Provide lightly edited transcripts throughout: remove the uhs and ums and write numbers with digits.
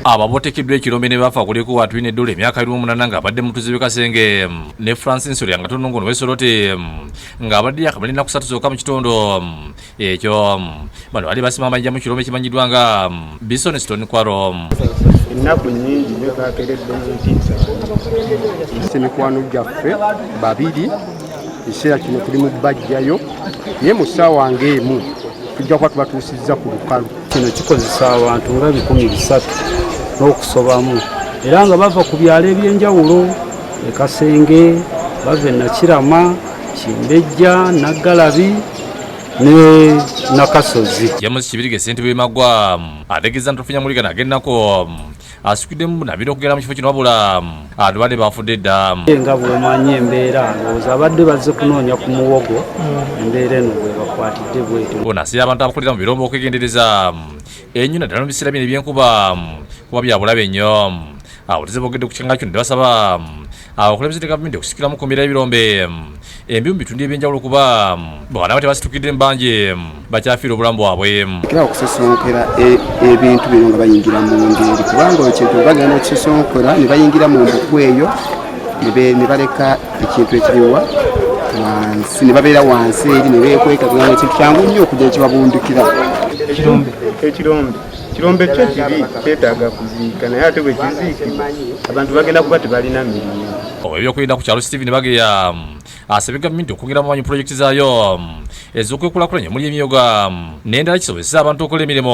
ababotekeddwa ekirombe ne bafa kuliko watwine dola emyaka 18 ng'abadde mutuzi w'e Kasenge ne Francis Nsoli nga Tonongo Wesolote ng'abadde yakamalina kusatu zokka mu kitundu ekyo. Bano bali basima amayinja mu kirombe kimanyiddwa nga Bison Stone Kwaro. Ennaku nnyingi nyo kakeredde ntiisa mikwano gyaffe babiri ekiseera kino tuli mu bajjayo naye mu ssaawa ng'emu tujja kuba tubatuusizza ku lukalu. Kino kikozesa abantu nga 300 n'okusobamu era nga bava ku byalo eby'enjawulo e Kasenge, bava e Nakirama, Kimbejja, Naggalabi ne Nakasozi. James Kibirige Ssentebe Maggwa ategeeza ntofunya muligana agennako asukkiddemu nabira okugenda mu kifo kino wabula abalwadde bafudde dda. Nga bw'omanyi embeera ndowooza abadde bazze kunoonya ku muwogo embeera eno bwe bakwatidde bwetyo. Ono asabye abantu abakulira mu birombe okwegendereza ennyo naddala mu biseera bino ebyenkuba kuba bya bulabe nnyo. Aboteze boogedde ku kianga kino ne basaba abakulembeze gavumenti okusikiramu ku mbeera y'ebirombe embi mu bitundu ebyenjawulo kuba bwana bwe tebasitukidde mu banje bakyafiira obulamu bwabwe. Kira okusosonkera ebintu bino nga bayingira mu ngeri kubanga ekintu bagenda okusosonkera ne bayingira mu mbuku eyo ne baleka ekintu ekiriwa wansi ne babeera wansi eri ne beekweka kubanga ekintu kyangu nnyo okujja ekibabundukira. Ekirombe kyo kibi kyetaaga kuziika naye ate bwe kiziikibwa abantu bagenda kuba tebalina mirimu. Ebyokwerinda ku kyalo Stephen Bageya asabye gavumenti okwongera mu pulojekiti zaayo ez'okwekulakulanya omuli emyoga n'endala kisobozesa abantu okukola emirimu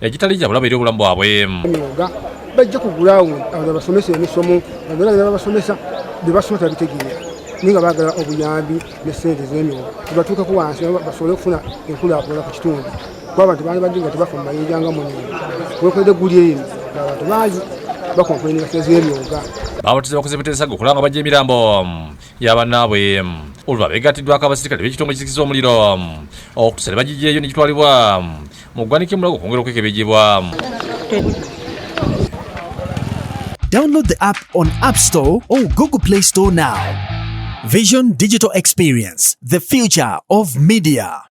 egitali gya bulabe eri obulamu bwabwe. Emyoga bajja kugulawo abasomesa emisomo nga babasomesa bye basoma tabitegeera naye nga baagala obuyambi ne ssente z'emyoga tebatuukako wansi basobole okufuna enkulaakulana ku kitundu kuba abantu baali badde nga tebafa mu mayinja nga munyonyi wekoledde guli eno abantu baali bakonkolenga ssente z'emyoga. Babateze bakoze beteesaga okulanga bajja emirambo y'abannaabwe olwo beegatiddwako abasirikale b'ekitongole ekizikiza omuliro okutusa ne bagijjaeyo ne gitwalibwa mu ggwanika emulago okwongera okwekebejjebwa. Download the app on App Store or Google Play Store now. Vision Digital Experience, the future of media.